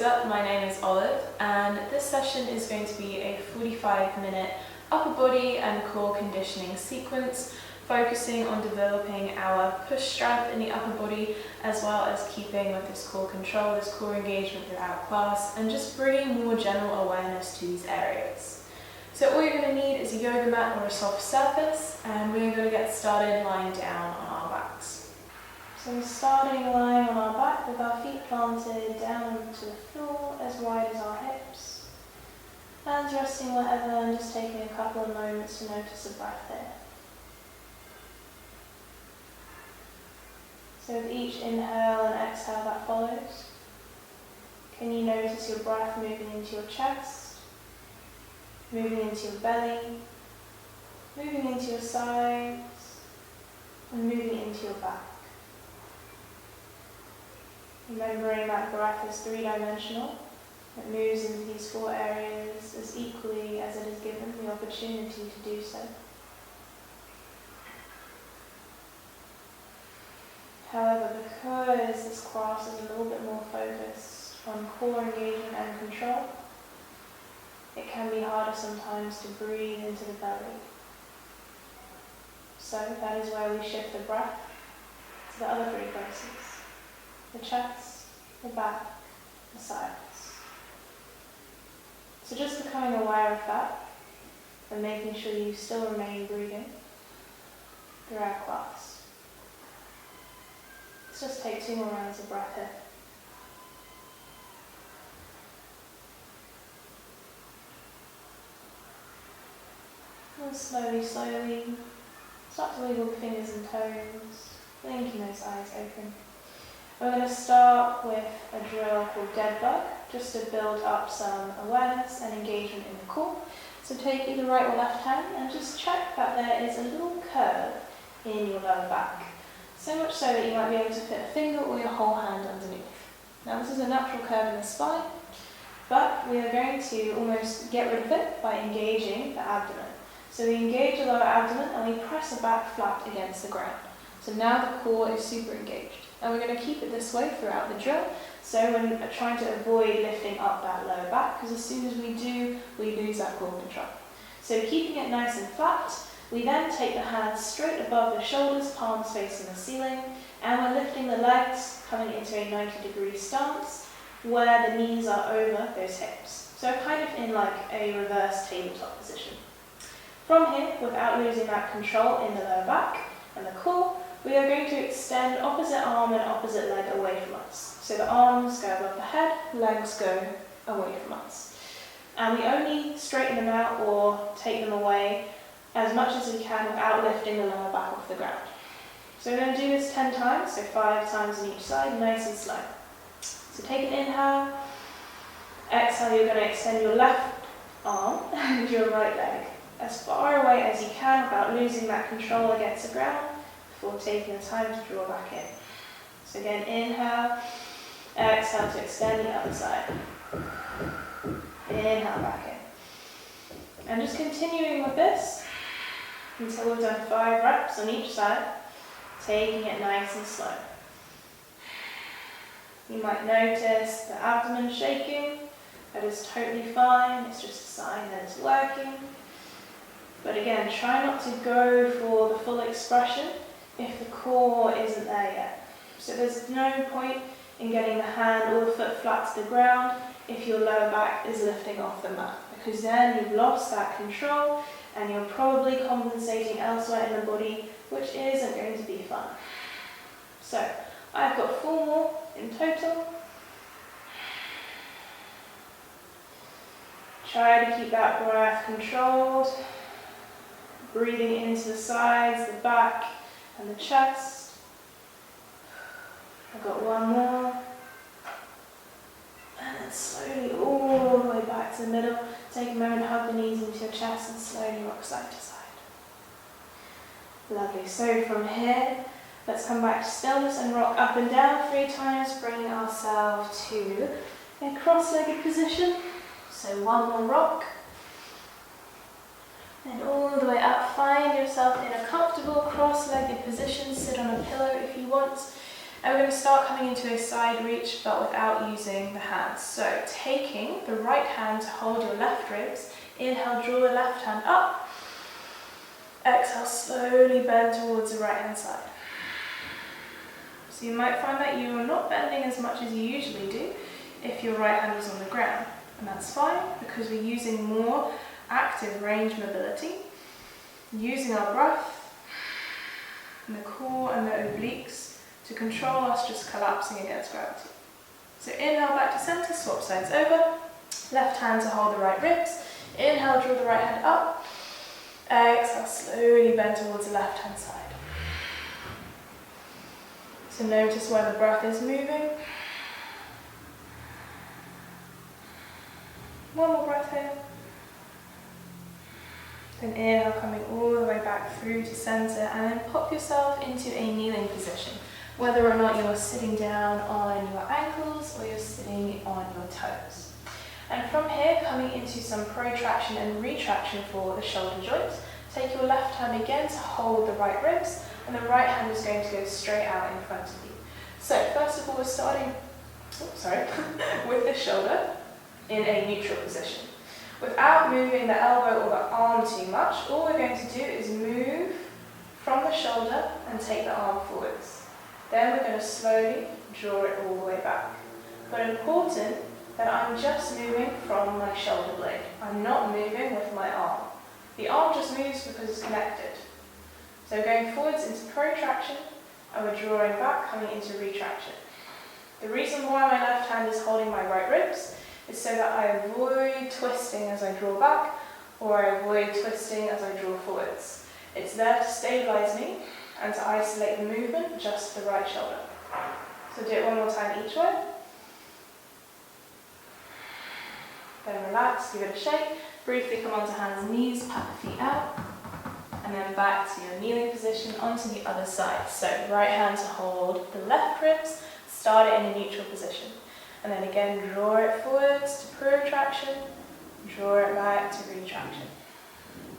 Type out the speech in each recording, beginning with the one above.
up? My name is Olive, and this session is going to be a 45-minute upper body and core conditioning sequence, focusing on developing our push strength in the upper body, as well as keeping with this core control, this core engagement throughout class, and just bringing more general awareness to these areas. So all you're going to need is a yoga mat or a soft surface, and we're going to get started lying down on our backs. So we're starting lying on our back with our feet planted down onto the floor as wide as our hips. Hands resting wherever, and just taking a couple of moments to notice the breath here. So with each inhale and exhale that follows, can you notice your breath moving into your chest, moving into your belly, moving into your sides, and moving into your back. Remembering that breath is three-dimensional. It moves into these four areas as equally as it is given the opportunity to do so. However, because this class is a little bit more focused on core engagement and control, it can be harder sometimes to breathe into the belly. So that is where we shift the breath to the other three places: the chest, the back, the sides. So just becoming aware of that and making sure you still remain breathing throughout class. Let's just take 2 more rounds of breath here. And slowly, start to wiggle the fingers and toes, blinking those eyes open. We're going to start with a drill called Dead Bug, just to build up some awareness and engagement in the core. So take either right or left hand and just check that there is a little curve in your lower back. So much so that you might be able to fit a finger or your whole hand underneath. Now this is a natural curve in the spine, but we are going to almost get rid of it by engaging the abdomen. So we engage the lower abdomen and we press the back flat against the ground. So now the core is super engaged. And we're going to keep it this way throughout the drill. So we're trying to avoid lifting up that lower back, because as soon as we do, we lose that core control. So keeping it nice and flat, we then take the hands straight above the shoulders, palms facing the ceiling, and we're lifting the legs, coming into a 90-degree stance, where the knees are over those hips. So kind of in like a reverse tabletop position. From here, without losing that control in the lower back and the core, we are going to extend opposite arm and opposite leg away from us. So the arms go above the head, legs go away from us. And we only straighten them out or take them away as much as we can without lifting the lower back off the ground. So we're going to do this 10 times, so 5 times on each side, nice and slow. So take an inhale, exhale, you're going to extend your left arm and your right leg as far away as you can without losing that control against the ground, before taking the time to draw back in. So again, inhale, exhale to extend the other side. Inhale back in. And just continuing with this until we've done 5 reps on each side, taking it nice and slow. You might notice the abdomen shaking. That is totally fine. It's just a sign that it's working. But again, try not to go for the full expression if the core isn't there yet. So there's no point in getting the hand or the foot flat to the ground if your lower back is lifting off the mat, because then you've lost that control and you're probably compensating elsewhere in the body, which isn't going to be fun. So I've got 4 more in total. Try to keep that breath controlled, breathing into the sides, the back, and the chest. I've got 1 more. And then slowly all the way back to the middle. Take a moment, hug the knees into your chest and slowly rock side to side. Lovely. So from here, let's come back to stillness and rock up and down 3 times, bringing ourselves to a cross-legged position. So 1 more rock. And all the way up, find yourself in a comfortable cross-legged position. Sit on a pillow if you want. And we're going to start coming into a side reach, but without using the hands. So taking the right hand to hold your left ribs, inhale, draw the left hand up. Exhale, slowly bend towards the right hand side. So you might find that you are not bending as much as you usually do if your right hand is on the ground. And that's fine, because we're using more active range mobility, using our breath and the core and the obliques to control us just collapsing against gravity. So inhale back to center, swap sides over, left hand to hold the right ribs, inhale, draw the right hand up, exhale, slowly bend towards the left hand side. So notice where the breath is moving. One more breath here. Then inhale, coming all the way back through to center, and then pop yourself into a kneeling position. Whether or not you're sitting down on your ankles or you're sitting on your toes. And from here, coming into some protraction and retraction for the shoulder joints. Take your left hand again to hold the right ribs, and the right hand is going to go straight out in front of you. So first of all, we're starting with the shoulder in a neutral position. Without moving the elbow or the arm too much, all we're going to do is move from the shoulder and take the arm forwards. Then we're going to slowly draw it all the way back. But important that I'm just moving from my shoulder blade. I'm not moving with my arm. The arm just moves because it's connected. So going forwards into protraction, and we're drawing back, coming into retraction. The reason why my left hand is holding my right ribs is so that I avoid twisting as I draw back, or I avoid twisting as I draw forwards. It's there to stabilize me and to isolate the movement just to the right shoulder. So do it one more time each way. Then relax, give it a shake. Briefly come onto hands and knees, pat the feet out. And then back to your kneeling position onto the other side. So right hand to hold the left ribs, start it in a neutral position. And then again, draw it forwards to protraction, draw it back to retraction.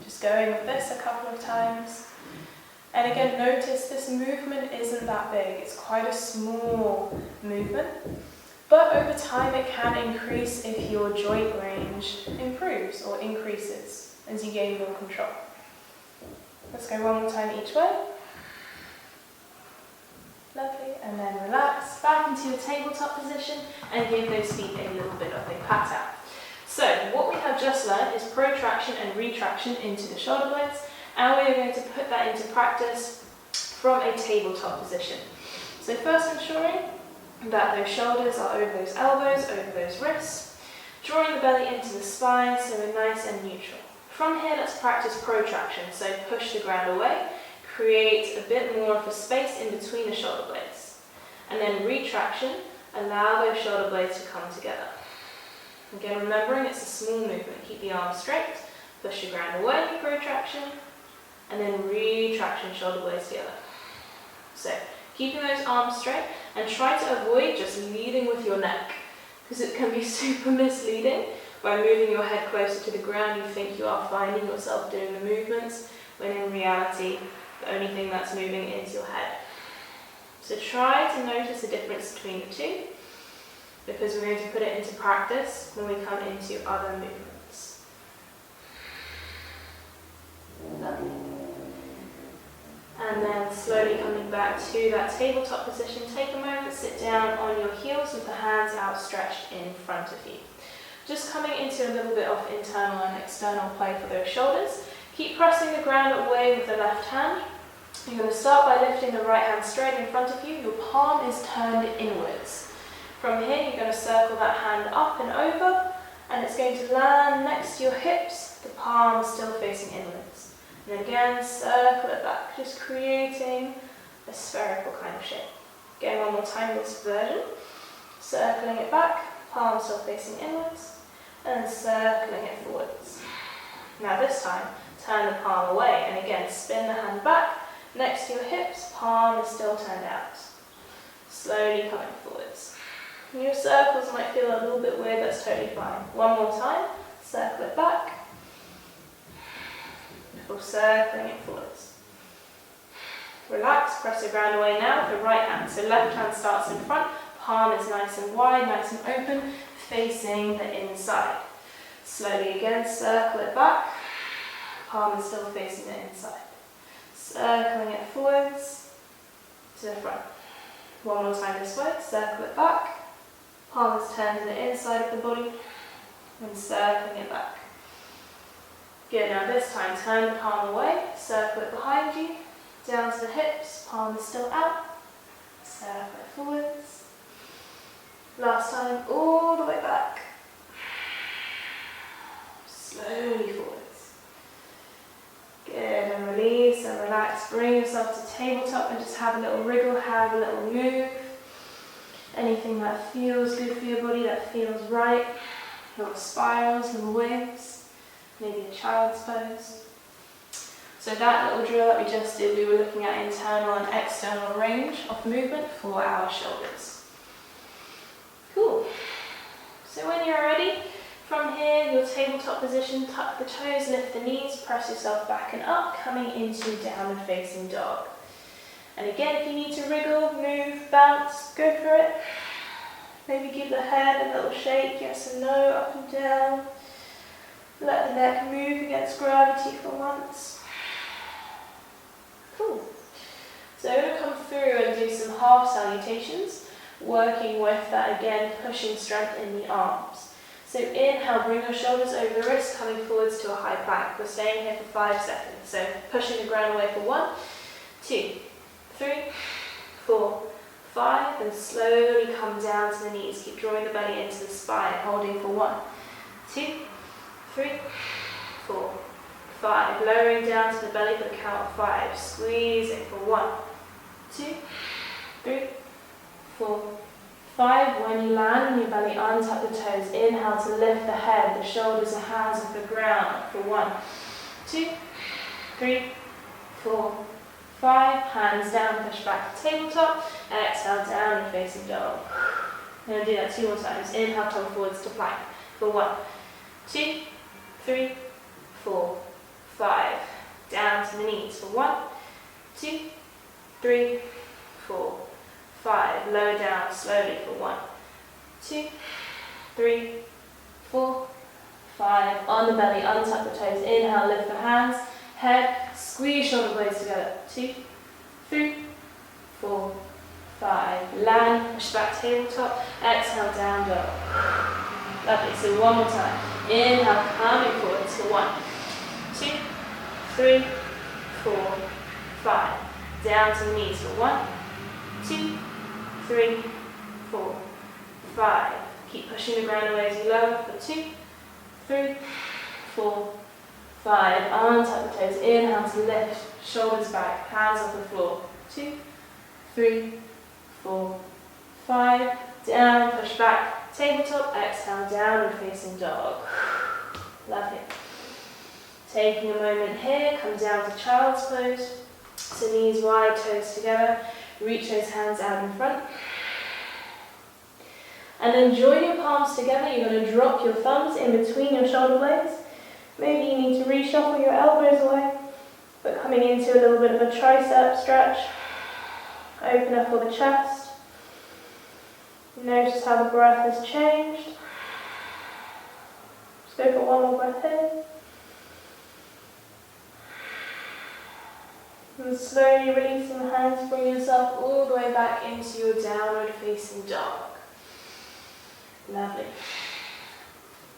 Just going with this a couple of times. And again, notice this movement isn't that big. It's quite a small movement. But over time, it can increase if your joint range improves or increases as you gain more control. Let's go one more time each way. Lovely, and then relax, back into your tabletop position and give those feet a little bit of a pat out. So what we have just learned is protraction and retraction into the shoulder blades, and we are going to put that into practice from a tabletop position. So first ensuring that those shoulders are over those elbows, over those wrists, drawing the belly into the spine so we're nice and neutral. From here, let's practice protraction, so push the ground away, create a bit more of a space in between the shoulder blades. And then retraction, allow those shoulder blades to come together. Again, remembering it's a small movement, keep the arms straight, push the ground away, protraction, and then retraction, shoulder blades together. So, keeping those arms straight, and try to avoid just leading with your neck, because it can be super misleading. By moving your head closer to the ground, you think you are finding yourself doing the movements, when in reality, the only thing that's moving is your head. So try to notice the difference between the two, because we're going to put it into practice when we come into other movements. Lovely. And then slowly coming back to that tabletop position, take a moment, sit down on your heels with the hands outstretched in front of you. Just coming into a little bit of internal and external play for those shoulders. Keep pressing the ground away with the left hand. You're going to start by lifting the right hand straight in front of you. Your palm is turned inwards. From here, you're going to circle that hand up and over, and it's going to land next to your hips, the palm still facing inwards. And then again, circle it back, just creating a spherical kind of shape. Again, one more time, this version. Circling it back, palm still facing inwards, and then circling it forwards. Now this time, turn the palm away, and again, spin the hand back, next to your hips, palm is still turned out. Slowly coming forwards. Your circles might feel a little bit weird, that's totally fine. One more time, circle it back, before circling it forwards. Relax, press the ground away now with the right hand. So left hand starts in front, palm is nice and wide, nice and open, facing the inside. Slowly again, circle it back, palm is still facing the inside. Circling it forwards to the front. One more time this way, circle it back, palm is turned to the inside of the body, and circling it back. Good, now this time turn the palm away, circle it behind you, down to the hips, palm is still out, circle it forwards. Last time, all the way back, slowly forwards. Good, and release and relax, bring yourself to tabletop and just have a little wriggle, have a little move. Anything that feels good for your body, that feels right. Little spirals, little waves, maybe a child's pose. So that little drill that we just did, we were looking at internal and external range of movement for our shoulders. Cool. So when you're ready, from here, your tabletop position, tuck the toes, lift the knees, press yourself back and up, coming into downward facing dog. And again, if you need to wriggle, move, bounce, go for it. Maybe give the head a little shake, yes and no, up and down. Let the neck move against gravity for once. Cool. So I'm going to come through and do some half salutations, working with that again, pushing strength in the arms. So inhale, bring your shoulders over the wrist, coming forwards to a high plank. We're staying here for 5 seconds. So pushing the ground away for 1, 2, 3, 4, 5, and slowly come down to the knees. Keep drawing the belly into the spine, holding for 1, 2, 3, 4, 5. Lowering down to the belly for the count of 5. Squeezing for 1, 2, 3, 4, 5. When you land on your belly, untuck the toes. Inhale to lift the head, the shoulders, the hands off the ground for 1, 2, 3, 4, 5, hands down, push back to tabletop, exhale down and facing dog. I'm going to do that 2 more times. Inhale, come forwards to plank for 1, 2, 3, 4, 5. Down to the knees for 1, 2, 3, 4, 5. Lower down slowly for 1, 2, 3, 4, 5. On the belly, untuck the toes. Inhale, lift the hands. Head, squeeze shoulder blades together. 2, 3, 4, 5. Land, push back tabletop. Exhale, down dog. Lovely. So one more time. Inhale, coming forwards for 1, 2, 3, 4, 5. Down to the knees for 1, 2, 3, 4, 5. Keep pushing the ground away as you lower for 2, 3, 4, 5. Untuck the toes. Inhale to lift. Shoulders back. Hands off the floor. 2, 3, 4, 5. Down. Push back. Tabletop. Exhale. Down and facing dog. Lovely. Taking a moment here. Come down to child's pose. So knees wide, toes together. Reach those hands out in front. And then join your palms together. You're going to drop your thumbs in between your shoulder blades. Maybe you need to reshuffle your elbows away, but coming into a little bit of a tricep stretch. Open up for the chest. Notice how the breath has changed. Just go for one more breath in. And slowly releasing the hands, bring yourself all the way back into your downward facing dog. Lovely.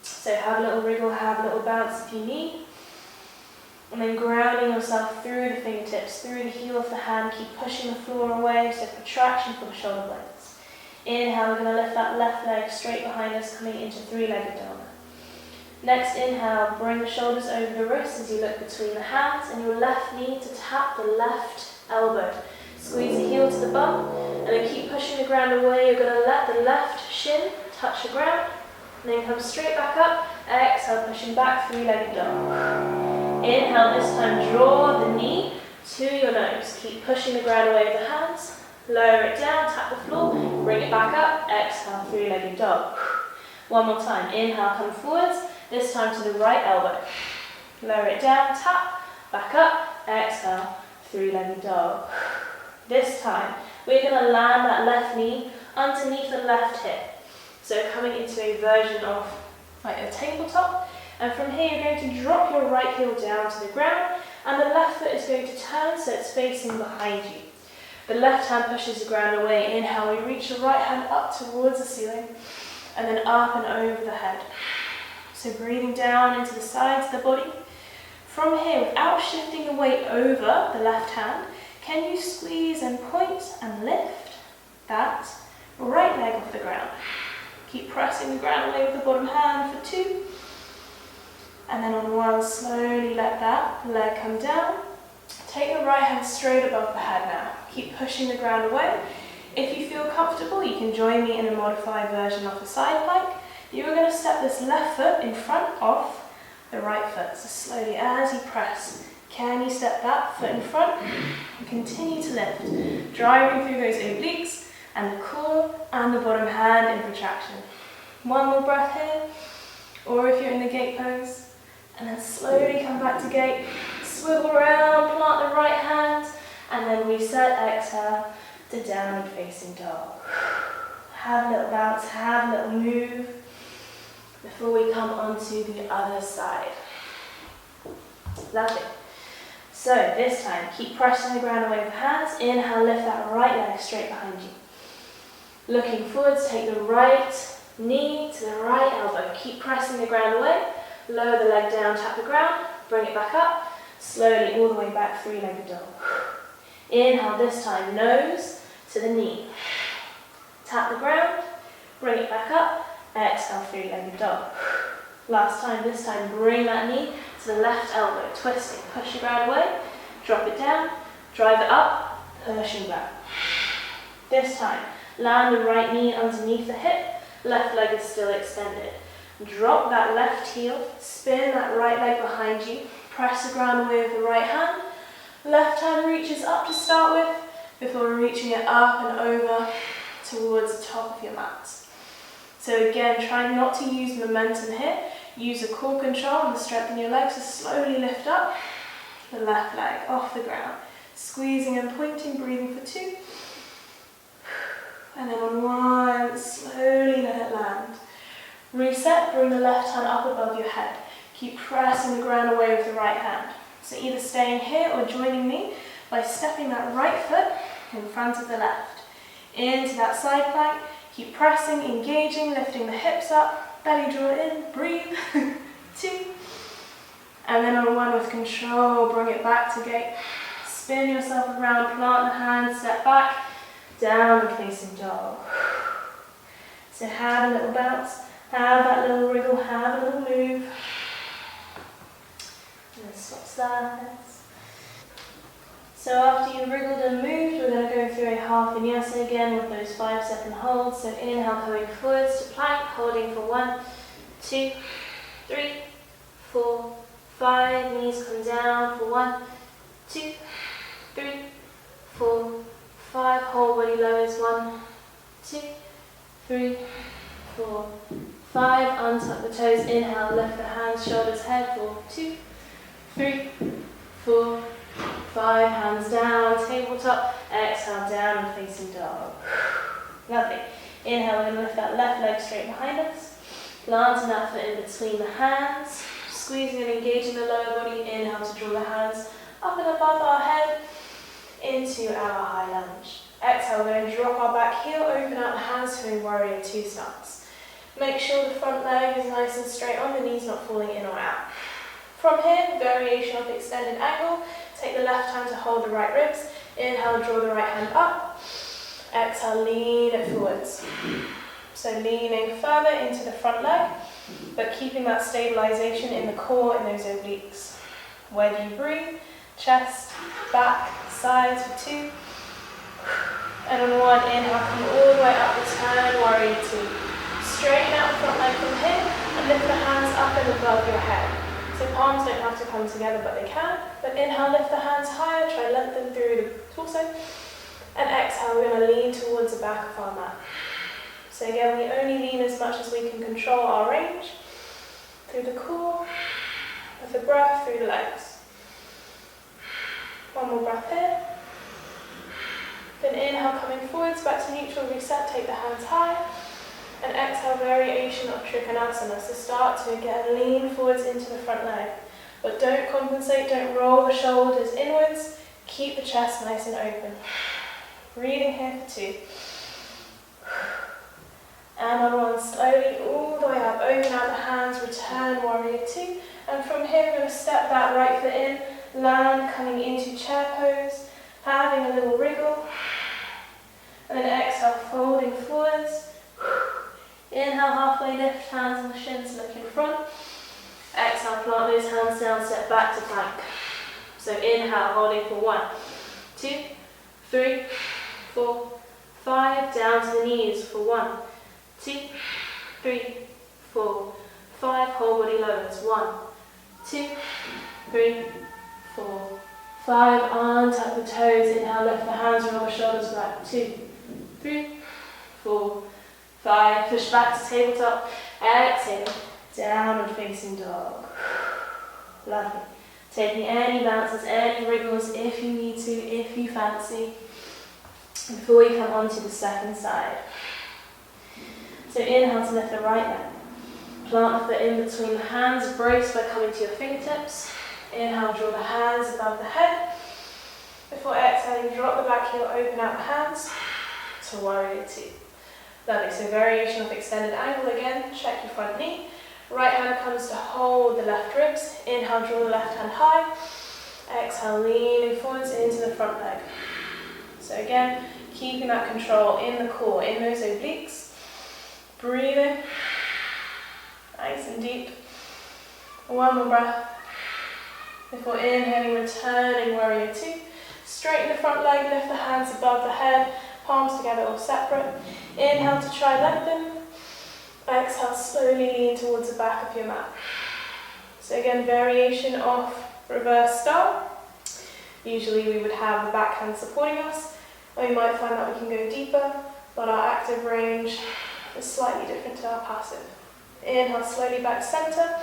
So have a little wriggle, have a little bounce if you need. And then grounding yourself through the fingertips, through the heel of the hand, keep pushing the floor away, so protraction for the shoulder blades. Inhale, we're going to lift that left leg straight behind us, coming into three-legged dog. Next inhale, bring the shoulders over the wrists as you look between the hands, and your left knee to tap the left elbow. Squeeze the heel to the bum, and then keep pushing the ground away. You're going to let the left shin touch the ground, and then come straight back up. Exhale, pushing back, three-legged dog. Inhale, this time draw the knee to your nose. Keep pushing the ground away with the hands. Lower it down, tap the floor, bring it back up. Exhale, three-legged dog. One more time. Inhale, come forwards. This time to the right elbow. Lower it down, tap, back up. Exhale, three-legged dog. This time, we're going to land that left knee underneath the left hip. So coming into a version of like a tabletop. And from here, you're going to drop your right heel down to the ground, and the left foot is going to turn so it's facing behind you. The left hand pushes the ground away. Inhale, we reach the right hand up towards the ceiling, and then up and over the head. So breathing down into the sides of the body. From here, without shifting the weight over the left hand, can you squeeze and point and lift that right leg off the ground? Keep pressing the ground away with the bottom hand for 2. And then on 1, slowly let that leg come down. Take the right hand straight above the head now. Keep pushing the ground away. If you feel comfortable, you can join me in a modified version of the side plank. You are going to step this left foot in front of the right foot. So slowly as you press, can you step that foot in front and continue to lift, driving through those obliques and the core and the bottom hand in protraction. 1 more breath here, or if you're in the gate pose, and then slowly come back to gate, swivel around, plant the right hand, and then reset, exhale to downward facing dog. Have a little bounce, have a little move before we come onto the other side. Lovely. So this time, keep pressing the ground away with hands. Inhale, lift that right leg straight behind you. Looking forwards, take the right knee to the right elbow. Keep pressing the ground away. Lower the leg down, tap the ground, bring it back up. Slowly all the way back, 3-legged dog. Inhale this time, nose to the knee. Tap the ground, bring it back up. Exhale, 3-legged dog. Last time, this time, bring that knee to the left elbow, twisting. Push the ground away, drop it down, drive it up, pushing back. This time, land the right knee underneath the hip, left leg is still extended. Drop that left heel, spin that right leg behind you, press the ground away with the right hand. Left hand reaches up to start with, before reaching it up and over towards the top of your mat. So again, try not to use momentum here. Use the core control and the strength in your legs to slowly lift up the left leg off the ground. Squeezing and pointing, breathing for 2. And then on 1, slowly let it land. Reset, bring the left hand up above your head. Keep pressing the ground away with the right hand. So either staying here or joining me by stepping that right foot in front of the left. Into that side plank. Keep pressing, engaging, lifting the hips up, belly draw in, breathe, 2. And then on 1 with control, bring it back to gate. Spin yourself around, plant the hands, step back, down and facing dog. So have a little bounce, have that little wriggle, have a little move. And then swap sides. So after you've wriggled and moved, we're going to go through a half vinyasa again with those 5-second holds. So inhale, coming forwards to plank, holding for 1, 2, 3, 4, 5. Knees come down for 1, 2, 3, 4, 5. Whole body lowers. 1, 2, 3, 4, 5. Untuck the toes. Inhale, lift the hands, shoulders, head for 2, 3, 4, 5, hands down, tabletop, exhale, down and facing dog. Lovely. Inhale, we're going to lift that left leg straight behind us. Planting that foot in between the hands, squeezing and engaging the lower body. Inhale to draw the hands up and above our head into our high lunge. Exhale, we're going to drop our back heel, open out the hands to a warrior 2 stance. Make sure the front leg is nice and straight on, the knees not falling in or out. From here, variation of extended angle. Take the left hand to hold the right ribs. Inhale, draw the right hand up. Exhale, lean it forwards. So leaning further into the front leg, but keeping that stabilization in the core in those obliques. Where do you breathe? Chest, back, sides for 2. And on 1, inhale, come all the way up, return, warrior 2. Straighten out the front leg from here and lift the hands up and above your head. So palms don't have to come together, but they can. But inhale, lift the hands higher, try lengthen through the torso. And exhale, we're going to lean towards the back of our mat. So again, we only lean as much as we can control our range. Through the core, with the breath, through the legs. 1 more breath here. Then inhale, coming forwards, back to neutral, reset, take the hands high. And exhale, variation of Trikonasana. So start to again lean forwards into the front leg. But don't compensate, don't roll the shoulders inwards. Keep the chest nice and open. Breathing here for 2. And on 1, slowly all the way up. Open out the hands, return warrior 2. And from here we're going to step that right foot in, land coming into chair pose, having a little wriggle. And then exhale, folding forwards. Inhale, halfway lift, hands on the shins, look in front. Exhale, plant those hands down, step back to plank. So inhale, holding for 1, 2, 3, 4, 5, down to the knees for 1, 2, 3, 4, 5, whole body lowers, 1, 2, 3, 4, 5, untuck the toes, inhale, lift the hands, roll the shoulders back, 2, 3, 4, 5, push back to tabletop, exhale, downward facing dog. Lovely. Taking any bounces, any wriggles if you need to, if you fancy, before we come on to the second side. So inhale to lift the right leg. Plant the foot in between the hands, brace by coming to your fingertips. Inhale, draw the hands above the head. Before exhaling, drop the back heel, open out the hands to warrior 2. Lovely, so variation of extended angle again, check your front knee. Right hand comes to hold the left ribs. Inhale, draw the left hand high. Exhale, leaning forwards into the front leg. So again, keeping that control in the core, in those obliques. Breathing, nice and deep. 1 more breath. Before inhaling, returning warrior 2. Straighten the front leg, lift the hands above the head, palms together or separate. Inhale to try lengthen. Exhale, slowly lean towards the back of your mat. So again, variation of reverse star. Usually we would have the back hand supporting us, or you might find that we can go deeper, but our active range is slightly different to our passive. Inhale, slowly back to center.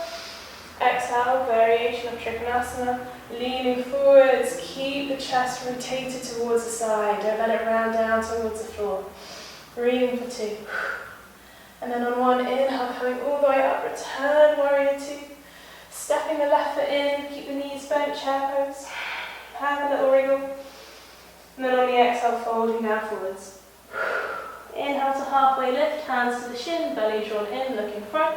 Exhale, variation of Trikonasana. Leaning forwards, keep the chest rotated towards the side. Don't let it round down towards the floor. Breathing for 2. And then on 1, inhale, coming all the way up, return warrior 2. Stepping the left foot in, keep the knees bent, chair pose. Have a little wriggle. And then on the exhale, folding down forwards. Inhale to halfway lift, hands to the shin, belly drawn in, look in front.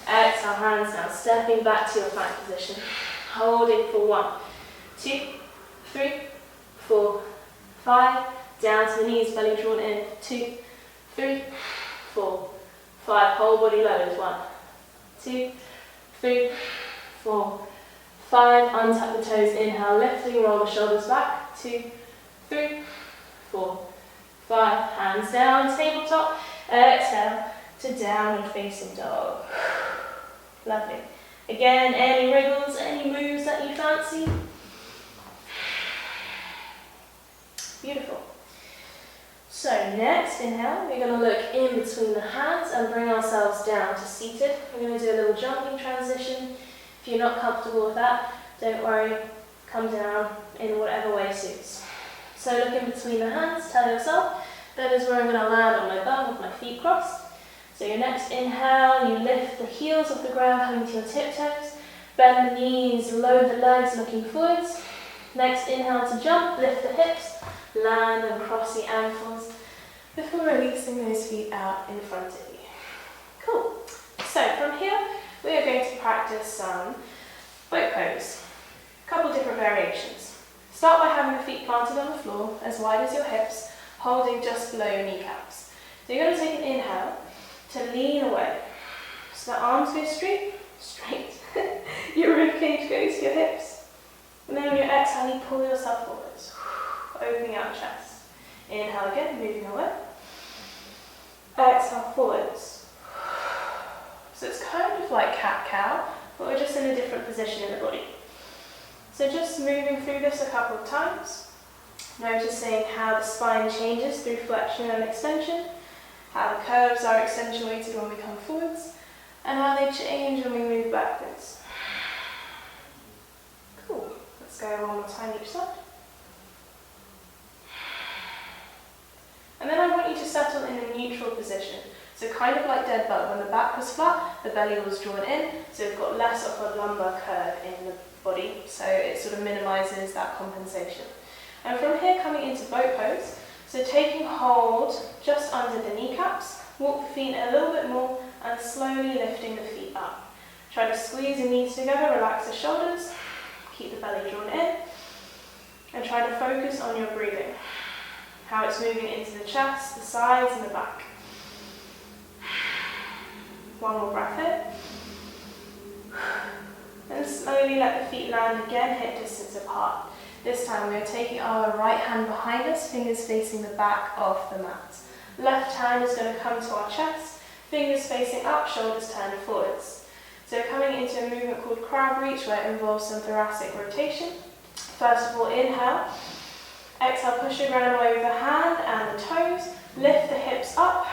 Exhale, hands down, stepping back to your plank position. Holding for 1, 2, 3, 4, 5. Down to the knees, belly drawn in. 2, 3, 4, 5. Whole body lowers. 1, 2, 3, 4, 5. Untuck the toes. Inhale, lifting, roll the shoulders back. 2, 3, 4, 5. Hands down, tabletop. Exhale to downward facing dog. Lovely. Again, any wriggles, any moves that you fancy. Beautiful. So next, inhale, we're going to look in between the hands and bring ourselves down to seated. We're going to do a little jumping transition. If you're not comfortable with that, don't worry, come down in whatever way suits. So look in between the hands, tell yourself, that is where I'm going to land on my bum with my feet crossed. So your next inhale, you lift the heels off the ground, coming to your tiptoes. Bend the knees, load the legs, looking forwards. Next inhale to jump, lift the hips, land and cross the ankles before releasing those feet out in front of you. Cool. So from here, we are going to practice some boat pose. A couple different variations. Start by having the feet planted on the floor, as wide as your hips, holding just below your kneecaps. So you're going to take an inhale to lean away. So the arms go straight. Your ribcage goes to your hips. And then when you exhale, you pull yourself forwards, opening out the chest. Inhale again, moving away. Exhale, forwards. So it's kind of like cat-cow, but we're just in a different position in the body. So just moving through this a couple of times, noticing how the spine changes through flexion and extension, how the curves are accentuated when we come forwards, and how they change when we move backwards. Cool. Let's go one more time each side. And then I want you to settle in a neutral position. So kind of like dead bug, when the back was flat, the belly was drawn in, so we've got less of a lumbar curve in the body, so it sort of minimises that compensation. And from here, coming into boat pose, so taking hold just under the kneecaps, walk the feet a little bit more, and slowly lifting the feet up. Try to squeeze the knees together, relax the shoulders, keep the belly drawn in, and try to focus on your breathing, how it's moving into the chest, the sides, and the back. One more breath in. And slowly let the feet land again, hip distance apart. This time we are taking our right hand behind us, fingers facing the back of the mat. Left hand is going to come to our chest, fingers facing up, shoulders turned forwards. So coming into a movement called crab reach, where it involves some thoracic rotation. First of all, inhale. Exhale, push your ground away with the hand and the toes. Lift the hips up,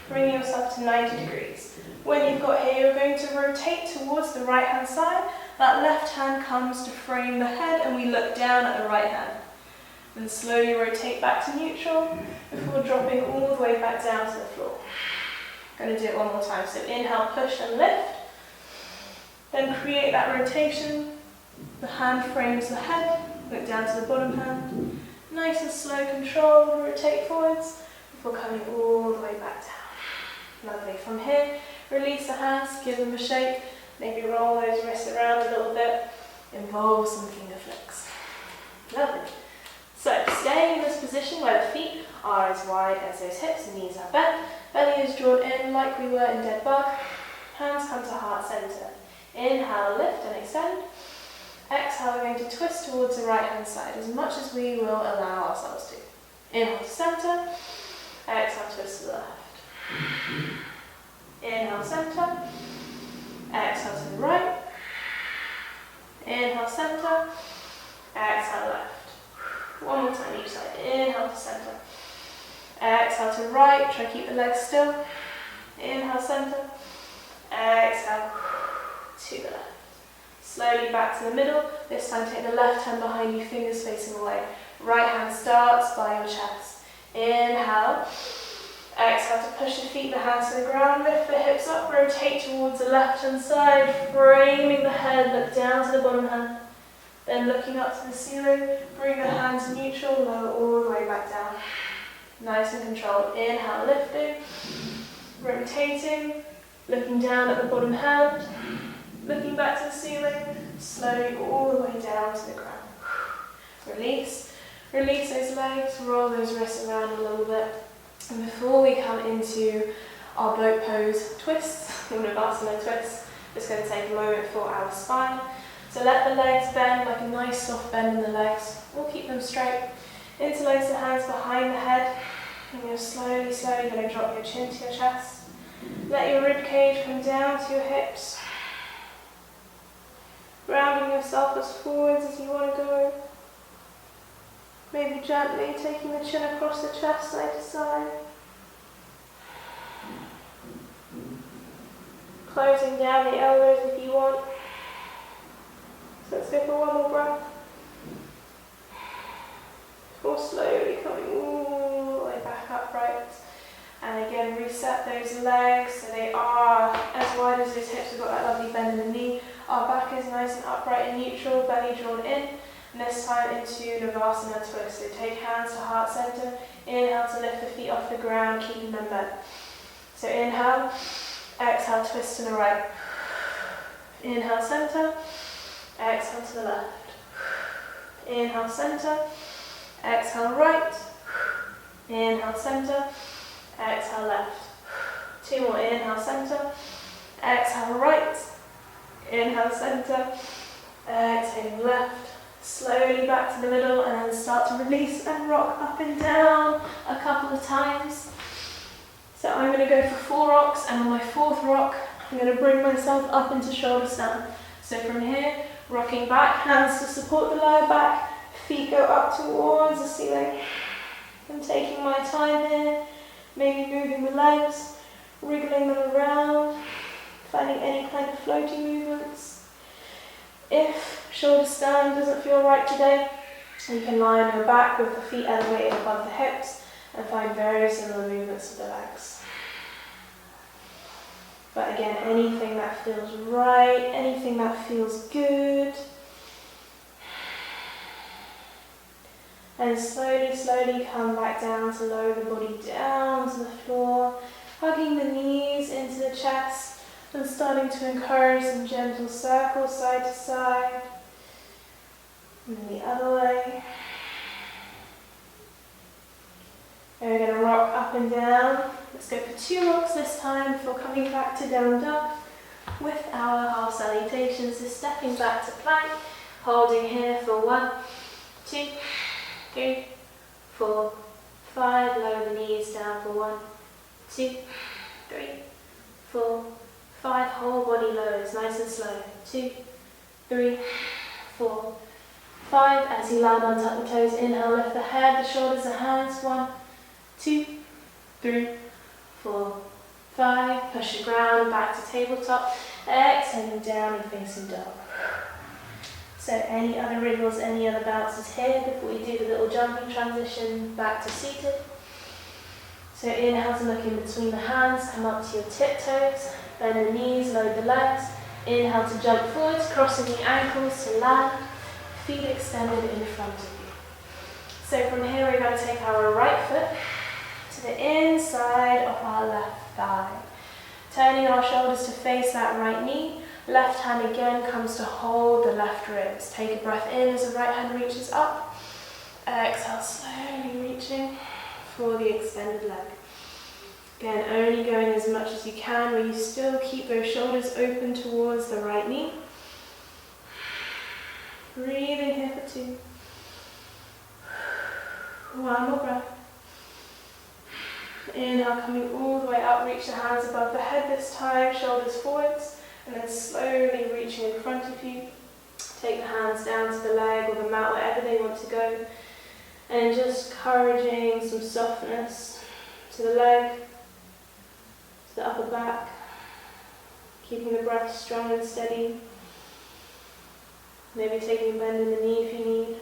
bring yourself to 90 degrees. When you've got here, you're going to rotate towards the right hand side. That left hand comes to frame the head and we look down at the right hand. Then slowly rotate back to neutral before dropping all the way back down to the floor. Going to do it one more time. So inhale, push and lift. Then create that rotation. The hand frames the head, look down to the bottom hand. Nice and slow, controlled, rotate forwards before coming all the way back down. Lovely. From here, release the hands, give them a shake, maybe roll those wrists around a little bit, involve some finger flicks. Lovely. So staying in this position where the feet are as wide as those hips and knees are bent, belly is drawn in like we were in dead bug, hands come to heart center. Inhale, lift and extend. Exhale, we're going to twist towards the right hand side as much as we will allow ourselves to. Inhale to center, exhale, twist to the left. Inhale, center, exhale to the right. Inhale, center, exhale, left. One more time each side. Inhale to center, exhale to right. Try to keep the legs still. Inhale, center, exhale to the left. Slowly back to the middle. This time take the left hand behind you, fingers facing away. Right hand starts by your chest. Inhale. Exhale to push the feet, the hands to the ground, lift the hips up, rotate towards the left hand side, framing the head, look down to the bottom hand. Then looking up to the ceiling, bring the hands neutral, lower all the way back down. Nice and controlled. Inhale, lifting, rotating, looking down at the bottom hand, looking back to the ceiling, slowly all the way down to the ground. Release. Release those legs, roll those wrists around a little bit. And before we come into our boat pose twist, or Navasana Twist, it's going to take a moment for our spine. So let the legs bend, like a nice soft bend in the legs. We'll keep them straight. Interlace the hands behind the head. And you're slowly going to drop your chin to your chest. Let your rib cage come down to your hips. Rounding yourself as forwards as you want to go. Maybe gently taking the chin across the chest side to side. Closing down the elbows if you want. So let's go for one more breath. Before slowly coming all the way back upright. And again, reset those legs so they are as wide as those hips. We've got that lovely bend in the knee. Our back is nice and upright and neutral, belly drawn in. And this time into Navasana Twist. So take hands to heart center. Inhale to lift the feet off the ground, keeping them bent. So inhale, exhale, twist to the right. Inhale, center. Exhale to the left. Inhale, center. Exhale, right. Inhale, center. Exhale, left. Two more. Inhale, center. Exhale, right. Inhale, center. Exhale, left. Slowly back to the middle and then start to release and rock up and down a couple of times. So I'm going to go for 4 rocks, and on my 4th rock, I'm going to bring myself up into shoulder stand. So from here, rocking back, hands to support the lower back, feet go up towards the ceiling. I'm taking my time here, maybe moving the legs, wriggling them around, finding any kind of floaty movements. If shoulder stand doesn't feel right today, you can lie on your back with the feet elevated above the hips and find very similar movements of the legs. But again, anything that feels right, anything that feels good. And slowly come back down to lower the body down to the floor, hugging the knees into the chest and starting to encourage some gentle circles side to side. And then the other way. And we're going to rock up and down. Let's go for 2 rocks this time before coming back to down dog with our half salutations. So stepping back to plank, holding here for 1, 2, 3, 4, 5. Lower the knees down for 1, 2, 3, 4, 5. Whole body lowers, nice and slow. 2, 3, 4, 5. As you land on tuck the toes, inhale, lift the head, the shoulders, the hands. 1, 2, 3, 4, 5. Push the ground back to tabletop. Exhaling down and facing dog. So any other wriggles, any other bounces here before we do the little jumping transition back to seated. So inhale to look in between the hands, come up to your tiptoes, bend the knees, load the legs. Inhale to jump forwards, crossing the ankles to land, feet extended in front of you. So from here we're going to take our right foot to the inside of our left thigh. Turning our shoulders to face that right knee, left hand again comes to hold the left ribs. Take a breath in as the right hand reaches up. Exhale, slowly reaching for the extended leg. Again, only going as much as you can where you still keep those shoulders open towards the right knee. Breathing here for 2. 1 more breath. Inhale, coming all the way up, reach the hands above the head this time, shoulders forwards, and then slowly reaching in front of you. Take the hands down to the leg or the mat, wherever they want to go, and just encouraging some softness to the leg, to the upper back, keeping the breath strong and steady. Maybe taking a bend in the knee if you need.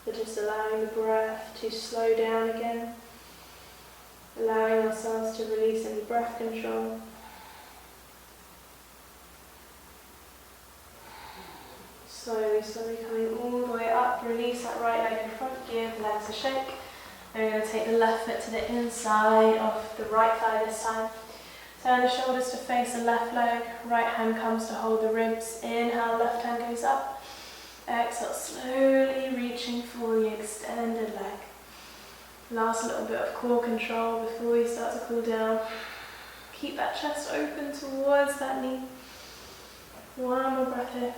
But just allowing the breath to slow down again. Allowing ourselves to release any breath control. Slowly coming all the way up. Release that right leg in front. Give the legs a shake. Then we're going to take the left foot to the inside of the right thigh this time. Turn the shoulders to face the left leg. Right hand comes to hold the ribs. Inhale, left hand goes up. Exhale, slowly reaching for the extended leg. Last little bit of core control before we start to cool down. Keep that chest open towards that knee. 1 more breath here.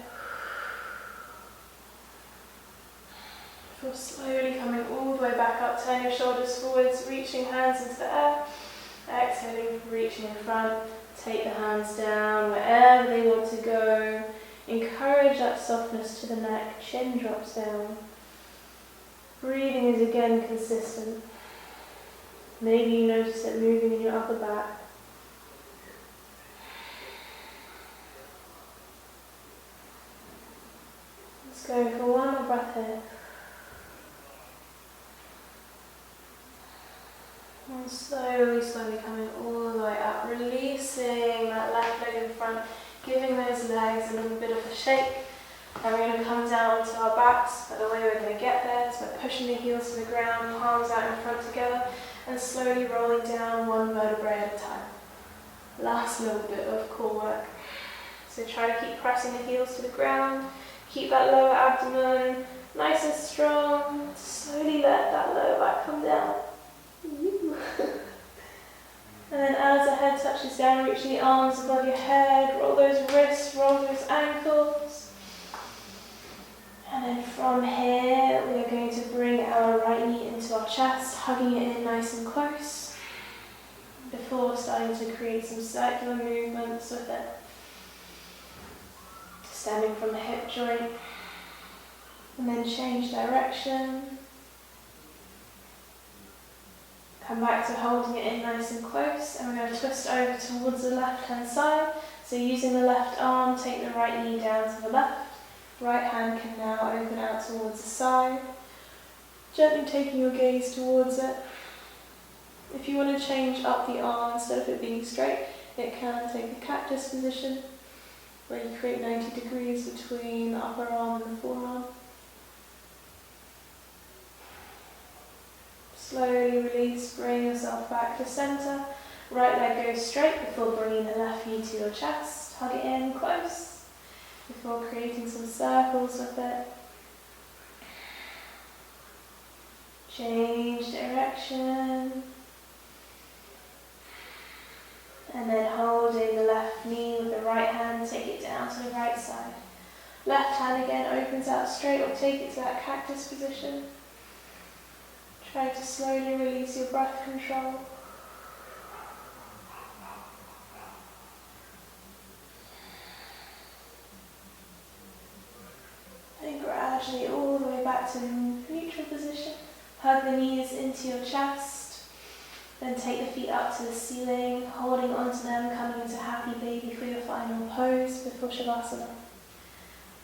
Before slowly coming all the way back up, turn your shoulders forwards, reaching hands into the air. Exhaling, reaching in front. Take the hands down wherever they want to go. Encourage that softness to the neck, chin drops down. Breathing is again consistent. Maybe you notice it moving in your upper back. Let's go for 1 more breath here. And slowly coming all the way up, releasing that left leg in front. Giving those legs a little bit of a shake. And we're going to come down to our backs, but the way we're going to get there is by pushing the heels to the ground, palms out in front together, and slowly rolling down 1 vertebrae at a time. Last little bit of core work. So try to keep pressing the heels to the ground, keep that lower abdomen nice and strong. Slowly let that lower back come down. And then as the head touches down, reach the arms above your head, roll those wrists, roll those ankles. And then from here, we are going to bring our right knee into our chest, hugging it in nice and close, before starting to create some circular movements with it. Stemming from the hip joint, and then change direction. Come back to holding it in nice and close, and we're going to twist over towards the left hand side. So using the left arm, take the right knee down to the left. Right hand can now open out towards the side. Gently taking your gaze towards it. If you want to change up the arm instead of it being straight, it can take a cactus position where you create 90 degrees between the upper arm and the forearm. Slowly release, bring yourself back to center. Right leg goes straight before bringing the left knee to your chest. Hug it in close before creating some circles with it. Change direction. And then holding the left knee with the right hand, take it down to the right side. Left hand again opens out straight, or take it to that cactus position. Try to slowly release your breath control. And gradually all the way back to neutral position. Hug the knees into your chest. Then take the feet up to the ceiling, holding onto them, coming into happy baby for your final pose before Shavasana.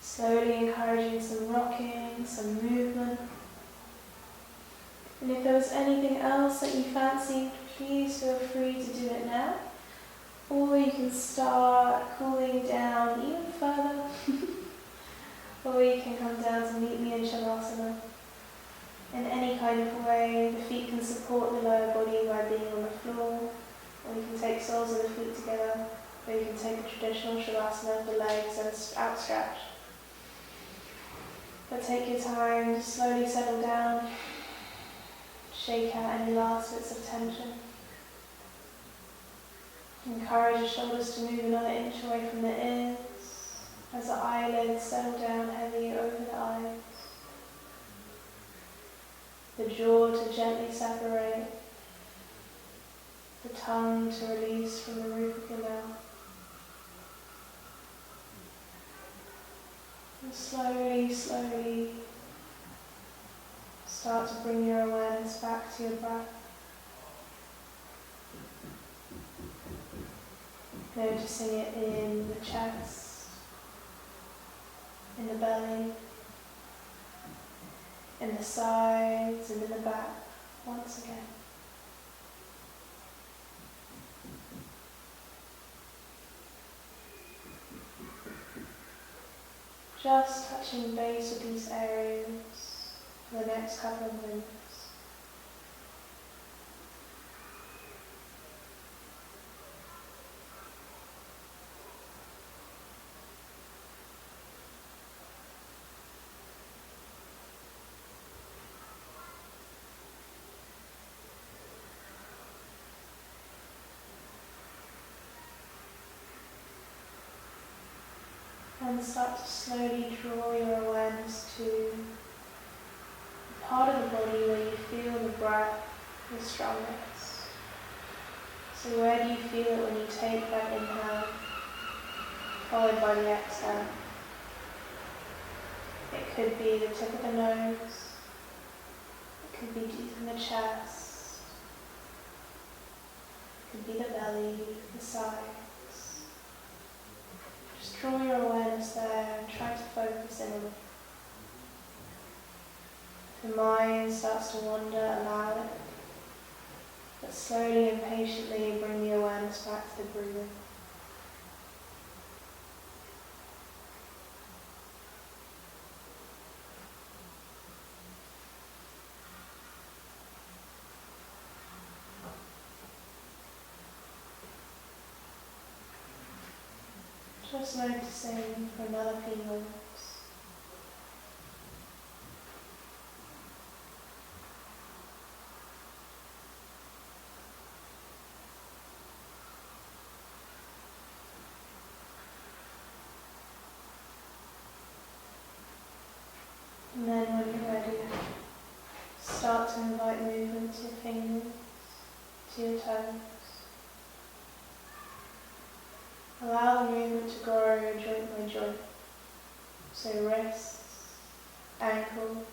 Slowly encouraging some rocking, some movement. And if there was anything else that you fancied, please feel free to do it now. Or you can start cooling down even further. Or you can come down to meet me in Shavasana. In any kind of way, the feet can support the lower body by being on the floor, or you can take soles of the feet together, or you can take a traditional Shavasana of the legs and outstretched. But take your time to slowly settle down, shake out any last bits of tension. Encourage the shoulders to move another inch away from the ears, as the eyelids settle down heavy over the eyes. The jaw to gently separate, the tongue to release from the roof of your mouth. And slowly, slowly start to bring your awareness back to your breath. Noticing it in the chest, in the belly, in the sides and in the back, once again. Just touching base with these areas for the next couple of minutes. And start to slowly draw your awareness to the part of the body where you feel the breath the strongest. So where do you feel it when you take that inhale, followed by the exhale? It could be the tip of the nose, it could be deep in the chest, it could be the belly, the sides. Just draw your awareness there and try to focus in on it. If the mind starts to wander, allow it, but slowly and patiently bring the awareness back to the breathing. Just noticing for another few moments. And then when you're ready, start to invite movement to your fingers, to your toes. Allow the movement to grow joint by joint. So wrists, ankles,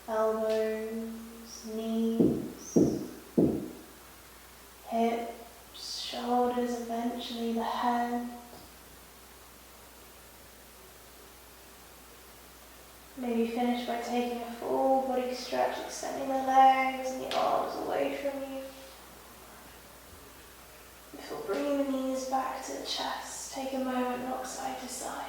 elbows, knees, hips, shoulders, eventually the head. Maybe finish by taking a full body stretch, extending the legs and the arms away from you. Before bringing the knees back to the chest, take a moment, rock side to side.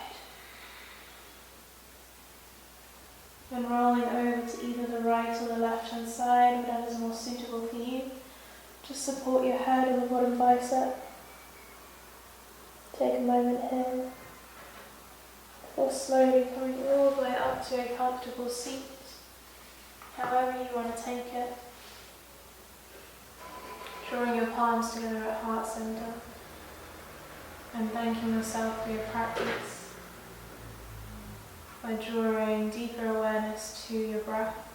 When rolling over to either the right or the left hand side, whatever is more suitable for you, just support your head on the bottom bicep. Take a moment here. Before slowly coming all the way up to a comfortable seat, however you want to take it. Drawing your palms together at heart center and thanking yourself for your practice by drawing deeper awareness to your breath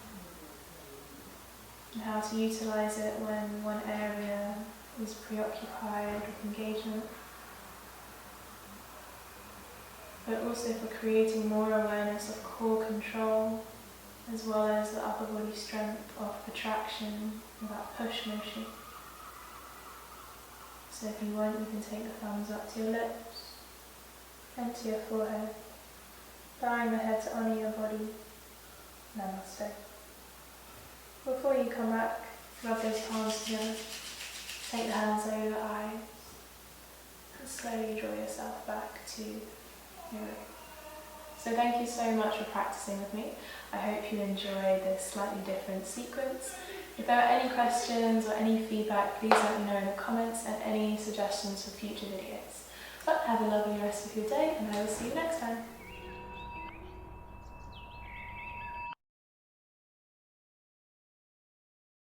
and how to utilize it when one area is preoccupied with engagement, but also for creating more awareness of core control as well as the upper body strength of protraction and that push motion. So if you want, you can take the thumbs up to your lips and to your forehead, bowing the head to honour your body. Namaste. Before you come back, rub those palms together, take the hands over the eyes, and slowly draw yourself back to your room. So thank you so much for practicing with me. I hope you enjoyed this slightly different sequence. If there are any questions or any feedback, please let me know in the comments and any suggestions for future videos. But have a lovely rest of your day, and I will see you next time.